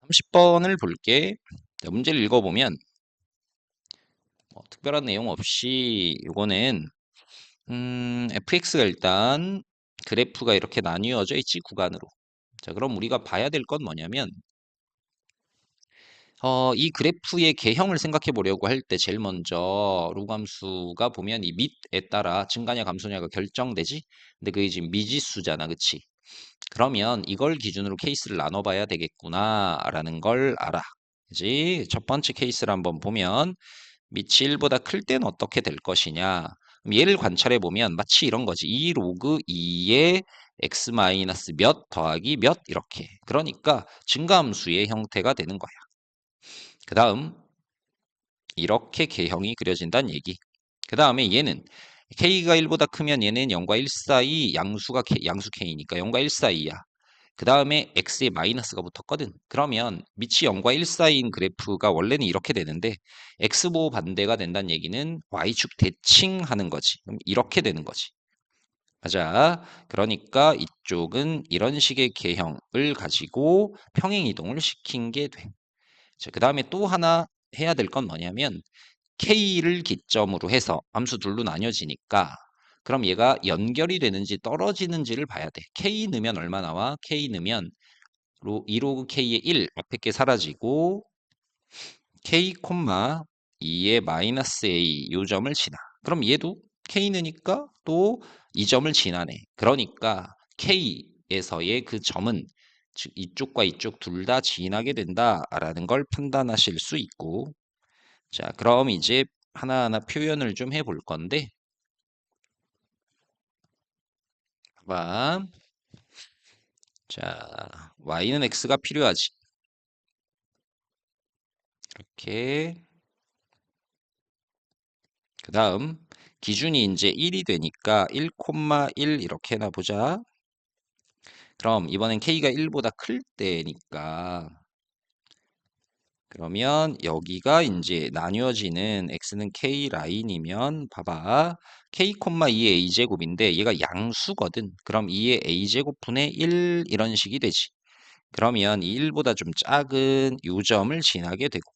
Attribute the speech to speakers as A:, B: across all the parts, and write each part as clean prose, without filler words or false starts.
A: 30번을 볼게. 자, 문제를 읽어보면 특별한 내용 없이 이거는 fx가 일단 그래프가 이렇게 나뉘어져 있지 구간으로. 자, 그럼 우리가 봐야 될 건 뭐냐면 이 그래프의 개형을 생각해 보려고 할 때 제일 먼저 로감수가 보면 이 밑에 따라 증가냐 감소냐가 결정되지. 근데 그게 지금 미지수잖아, 그치? 그러면 이걸 기준으로 케이스를 나눠봐야 되겠구나라는 걸 알아. 그지? 첫 번째 케이스를 한번 보면 밑이 1보다 클 때는 어떻게 될 것이냐. 그럼 얘를 관찰해 보면 마치 이런 거지. 2 로그 2의 x 마이너스 몇 더하기 몇 이렇게. 그러니까 증가함수의 형태가 되는 거야. 그 다음 이렇게 개형이 그려진다는 얘기. 그 다음에 얘는 k가 1보다 크면 얘는 0과 1 사이 양수 k니까 0과 1 사이야. 그 다음에 x에 마이너스가 붙었거든. 그러면 밑이 0과 1 사이인 그래프가 원래는 이렇게 되는데 x보 반대가 된다는 얘기는 y축 대칭하는 거지. 그럼 이렇게 되는 거지. 맞아. 그러니까 이쪽은 이런 식의 개형을 가지고 평행 이동을 시킨 게 돼. 자, 그 다음에 또 하나 해야 될 건 뭐냐면 k를 기점으로 해서 함수 둘로 나뉘어지니까 그럼 얘가 연결이 되는지 떨어지는지를 봐야 돼. k 넣으면 얼마 나와? k 넣으면 2로그 k의 1 앞에 게 사라지고 k, 2의 마이너스 a 요 점을 지나. 그럼 얘도 k 넣으니까 또 이 점을 지나네. 그러니까 k에서의 그 점은 즉 이쪽과 이쪽 둘 다 지나게 된다라는 걸 판단하실 수 있고 자, 그럼 이제 하나하나 표현을 좀 해볼 건데 봐봐. 자, y는 x가 필요하지. 이렇게 그 다음 기준이 이제 1이 되니까 1,1 이렇게 해놔보자. 그럼 이번엔 k가 1보다 클 때니까 그러면 여기가 이제 나뉘어지는 x는 k 라인이면 봐봐. k,2의 a제곱인데 얘가 양수거든. 그럼 2의 a제곱분의 1 이런 식이 되지. 그러면 이 1보다 좀 작은 요 점을 지나게 되고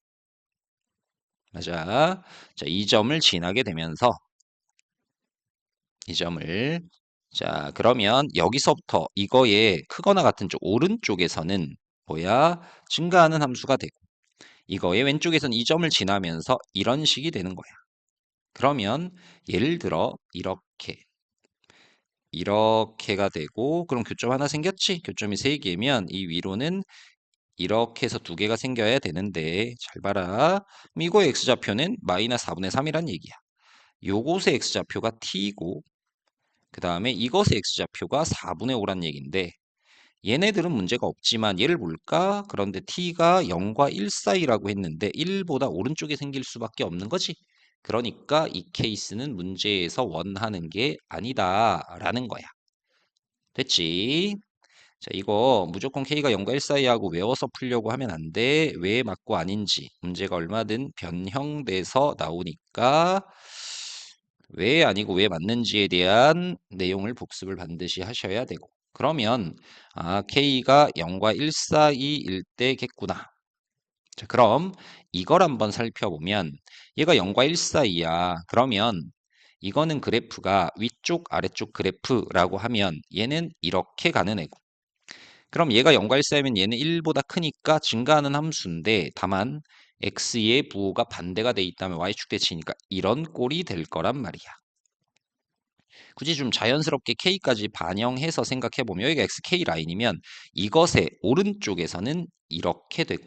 A: 맞아. 자, 이 점을 지나게 되면서 이 점을 자, 그러면 여기서부터 이거의 크거나 같은 쪽 오른쪽에서는 뭐야? 증가하는 함수가 되고 이거의 왼쪽에서는 이 점을 지나면서 이런 식이 되는 거야. 그러면 예를 들어 이렇게가 되고 그럼 교점 하나 생겼지? 교점이 3개면 이 위로는 이렇게 해서 2개가 생겨야 되는데 잘 봐라. 그럼 이거의 x좌표는 마이너스 4분의 3이란 얘기야. 요것의 x좌표가 t이고 그 다음에 이것의 x좌표가 4분의 5란 얘기인데 얘네들은 문제가 없지만 얘를 볼까? 그런데 t가 0과 1 사이라고 했는데 1보다 오른쪽에 생길 수밖에 없는 거지. 그러니까 이 케이스는 문제에서 원하는 게 아니다라는 거야. 됐지? 자, 이거 무조건 k가 0과 1 사이하고 외워서 풀려고 하면 안 돼. 왜 맞고 아닌지 문제가 얼마든 변형돼서 나오니까 왜 아니고 왜 맞는지에 대한 내용을 복습을 반드시 하셔야 되고 그러면 k가 0과 1 사이일 때겠구나. 자, 그럼 이걸 한번 살펴보면 얘가 0과 1 사이야. 그러면 이거는 그래프가 위쪽 아래쪽 그래프라고 하면 얘는 이렇게 가는 애고 그럼 얘가 0과 1 사이면 얘는 1보다 크니까 증가하는 함수인데 다만 x의 부호가 반대가 돼 있다면 y축 대칭이니까 이런 꼴이 될 거란 말이야. 굳이 좀 자연스럽게 k까지 반영해서 생각해 보면 여기가 xk 라인이면 이것의 오른쪽에서는 이렇게 되고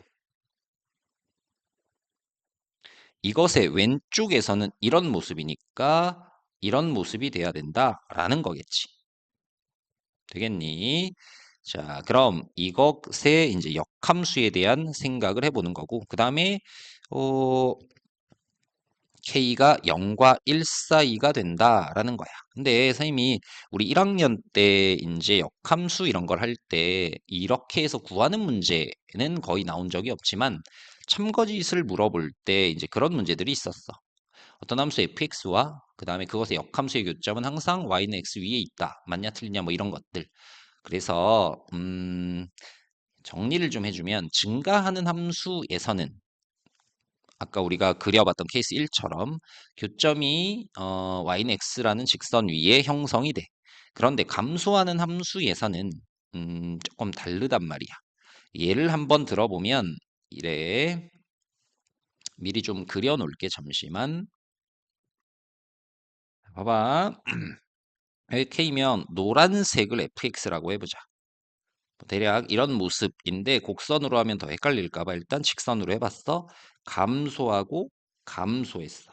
A: 이것의 왼쪽에서는 이런 모습이니까 이런 모습이 돼야 된다라는 거겠지. 되겠니? 자, 그럼 이것의 이제 역함수에 대한 생각을 해보는 거고, 그 다음에 어, k가 0과 1 사이가 된다라는 거야. 근데 선생님이 우리 1학년 때 이제 역함수 이런 걸 할 때 이렇게 해서 구하는 문제는 거의 나온 적이 없지만 참거짓을 물어볼 때 이제 그런 문제들이 있었어. 어떤 함수 fx와 그 다음에 그것의 역함수의 교점은 항상 y는 x 위에 있다. 맞냐 틀리냐 뭐 이런 것들. 그래서 정리를 좀 해주면 증가하는 함수에서는 아까 우리가 그려봤던 케이스 1처럼 교점이 y는 x라는 직선 위에 형성이 돼. 그런데 감소하는 함수에서는 조금 다르단 말이야. 예를 한번 들어보면 이래. 미리 좀 그려놓을게. 잠시만. 봐봐. 여기 K면 노란색을 fx라고 해보자. 대략 이런 모습인데 곡선으로 하면 더 헷갈릴까 봐 일단 직선으로 해봤어. 감소하고 감소했어.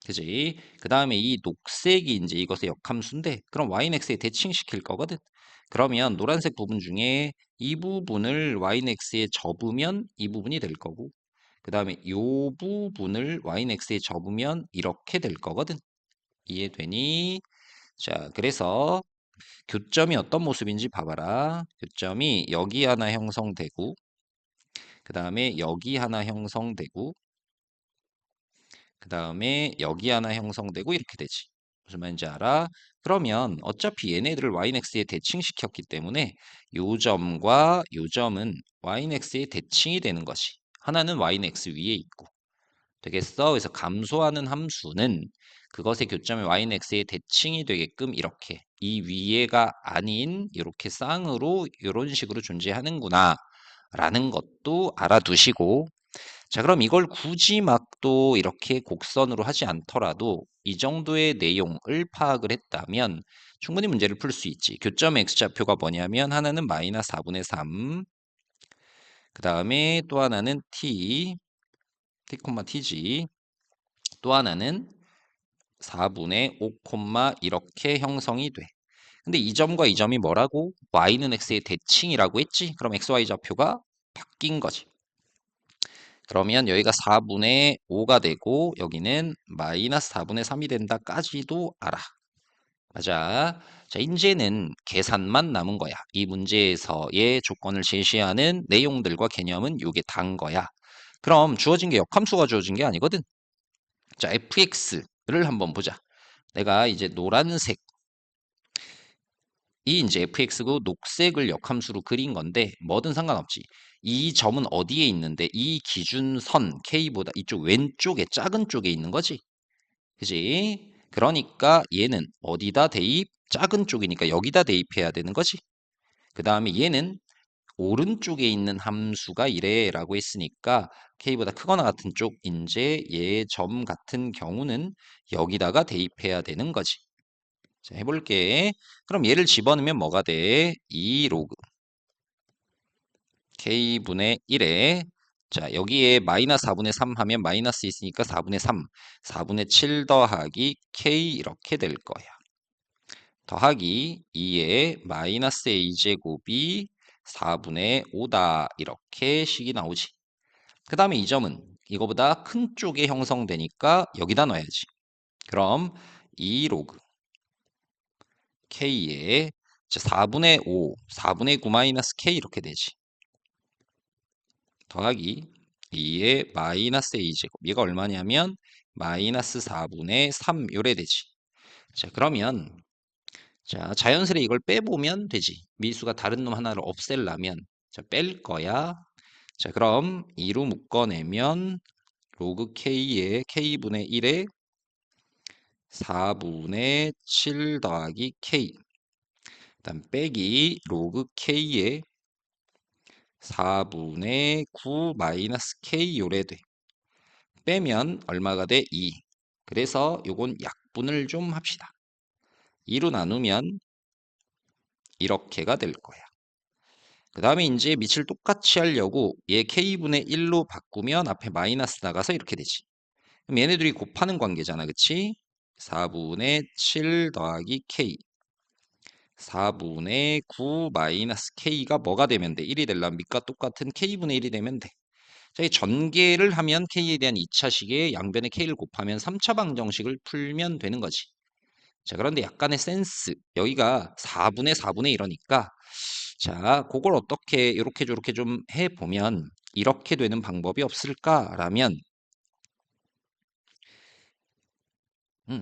A: 그지? 그 다음에 이 녹색이 이제 이것의 역함수인데 그럼 y는 x에 대칭시킬 거거든. 그러면 노란색 부분 중에 이 부분을 y는 x에 접으면 이 부분이 될 거고 그 다음에 이 부분을 y는 x에 접으면 이렇게 될 거거든. 이해되니? 자, 그래서 교점이 어떤 모습인지 봐봐라. 교점이 여기 하나 형성되고 그 다음에 여기 하나 형성되고 그 다음에 여기 하나 형성되고 이렇게 되지. 무슨 말인지 알아? 그러면 어차피 얘네들을 yx에 대칭시켰기 때문에 요 점과 요 점은 yx에 대칭이 되는 것이 하나는 yx 위에 있고 되겠어? 그래서 감소하는 함수는 그것의 교점이 yx에 대칭이 되게끔 이렇게 이 위에가 아닌 이렇게 쌍으로 이런 식으로 존재하는구나 라는 것도 알아두시고 자, 그럼 이걸 굳이 막 또 이렇게 곡선으로 하지 않더라도 이 정도의 내용을 파악을 했다면 충분히 문제를 풀 수 있지. 교점 x좌표가 뭐냐면 하나는 마이너스 4분의 3, 그 다음에 또 하나는 t, t지. 또 하나는 4분의 5, 이렇게 형성이 돼. 근데 이 점과 이 점이 뭐라고? y는 x의 대칭이라고 했지? 그럼 xy 좌표가 바뀐 거지. 그러면 여기가 4분의 5가 되고 여기는 마이너스 4분의 3이 된다까지도 알아. 맞아. 자, 이제는 계산만 남은 거야. 이 문제에서의 조건을 제시하는 내용들과 개념은 요게 단 거야. 그럼 주어진 게 역함수가 주어진 게 아니거든. 자, fx를 한번 보자. 내가 이제 노란색 이 이제 fx고 녹색을 역함수로 그린 건데 뭐든 상관없지. 이 점은 어디에 있는데 이 기준선 k보다 이쪽 왼쪽에 작은 쪽에 있는 거지. 그지? 그러니까 얘는 어디다 대입? 작은 쪽이니까 여기다 대입해야 되는 거지. 그 다음에 얘는 오른쪽에 있는 함수가 이래라고 했으니까 k보다 크거나 같은 쪽 이제 얘 점 같은 경우는 여기다가 대입해야 되는 거지. 자, 해볼게. 그럼 얘를 집어넣으면 뭐가 돼? 2 로그 k분의 1에 자 여기에 마이너스 4분의 3 하면 마이너스 있으니까 4분의 3 4분의 7 더하기 k 이렇게 될 거야. 더하기 2에 마이너스 a제곱이 4분의 5다 이렇게 식이 나오지. 그 다음에 이 점은 이거보다 큰 쪽에 형성되니까 여기다 넣어야지. 그럼 2 로그 k에 4분의 5, 4분의 9 마이너스 k 이렇게 되지. 더하기 2의 마이너스 a제곱. 얘가 얼마냐면 마이너스 4분의 3 요래 되지. 자, 그러면 자, 자연스레 이걸 빼보면 되지. 미수가 다른 놈 하나를 없앨라면 자, 뺄 거야. 자, 그럼 2로 묶어내면 로그 k의 k분의 1에 4분의 7 더하기 k 그다음 빼기 로그 k의 4분의 9 마이너스 k 요래 돼. 빼면 얼마가 돼? 2. 그래서 요건 약분을 좀 합시다. 2로 나누면 이렇게가 될 거야. 그 다음에 이제 밑을 똑같이 하려고 얘 k분의 1로 바꾸면 앞에 마이너스 나가서 이렇게 되지. 그럼 얘네들이 곱하는 관계잖아. 그치? 4분의 7 더하기 k 4분의 9 마이너스 k가 뭐가 되면 돼? 1이 되려면 밑과 똑같은 k분의 1이 되면 돼. 자, 이 전개를 하면 k에 대한 2차식에 양변의 k를 곱하면 3차 방정식을 풀면 되는 거지. 자, 그런데 약간의 센스. 여기가 4분의 4분의 이러니까 자, 그걸 어떻게 이렇게 저렇게 좀 해보면 이렇게 되는 방법이 없을까라면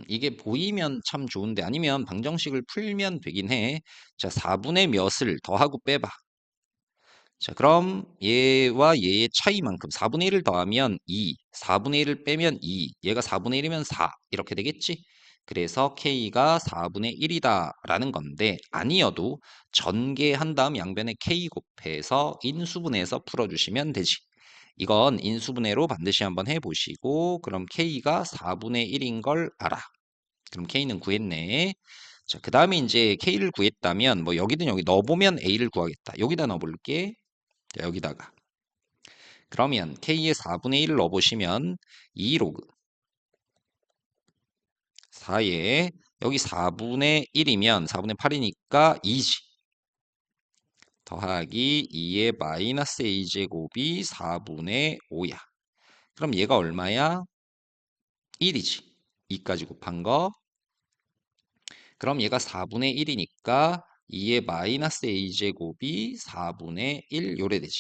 A: 이게 보이면 참 좋은데 아니면 방정식을 풀면 되긴 해. 자, 4분의 몇을 더하고 빼봐. 자, 그럼 얘와 얘의 차이만큼 4분의 1을 더하면 2, 4분의 1을 빼면 2, 얘가 4분의 1이면 4 이렇게 되겠지? 그래서 K가 4분의 1이다 라는 건데 아니어도 전개한 다음 양변에 K 곱해서 인수분해해서 풀어주시면 되지. 이건 인수분해로 반드시 한번 해보시고 그럼 K가 4분의 1인 걸 알아. 그럼 K는 구했네. 자, 그 다음에 이제 K를 구했다면 뭐 여기든 여기 넣어보면 A를 구하겠다. 여기다 넣어볼게. 자, 여기다가 그러면 K의 4분의 1을 넣어보시면 2로그 4에 여기 4분의 1이면 4분의 8이니까 2지. 더하기 2의 마이너스 a제곱이 4분의 5야. 그럼 얘가 얼마야? 1이지. 2까지 곱한 거. 그럼 얘가 4분의 1이니까 2의 마이너스 a제곱이 4분의 1 요래 되지.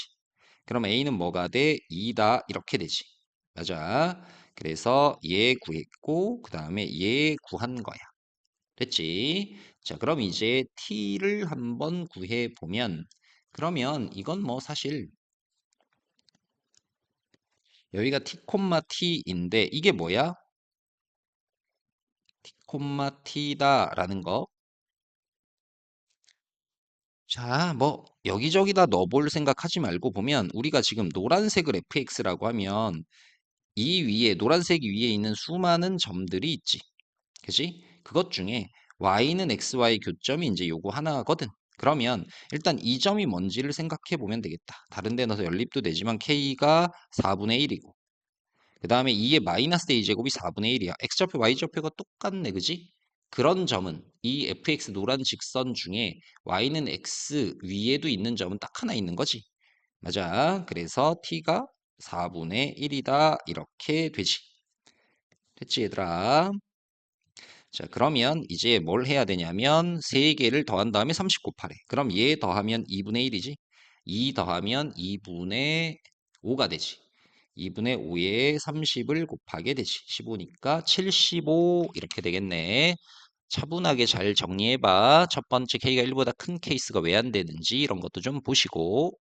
A: 그럼 a는 뭐가 돼? 2다 이렇게 되지. 맞아. 그래서 얘 구했고 그 다음에 얘 구한 거야. 됐지? 자, 그럼 이제 t를 한번 구해 보면 그러면 이건 뭐 사실 여기가 t, t인데 이게 뭐야? t, t다라는 거. 자, 뭐 여기저기다 넣어볼 생각하지 말고 보면 우리가 지금 노란색을 fx라고 하면 이 위에 노란색 위에 있는 수많은 점들이 있지. 그지? 그것 중에 y는 xy 교점이 이제 요거 하나거든. 그러면 일단 이 점이 뭔지를 생각해 보면 되겠다. 다른 데 넣어서 연립도 되지만 k가 4분의 1이고 그 다음에 2의 마이너스 a제곱이 4분의 1이야. x좌표 y좌표가 똑같네. 그지? 그런 점은 이 fx 노란 직선 중에 y는 x 위에도 있는 점은 딱 하나 있는 거지. 맞아. 그래서 t가 4분의 1이다. 이렇게 되지. 됐지, 얘들아? 자, 그러면 이제 뭘 해야 되냐면 3개를 더한 다음에 30 곱하래. 그럼 얘 더하면 2분의 1이지. 2 더하면 2분의 5가 되지. 2분의 5에 30을 곱하게 되지. 15니까 75 이렇게 되겠네. 차분하게 잘 정리해봐. 첫 번째 K가 1보다 큰 케이스가 왜 안 되는지 이런 것도 좀 보시고.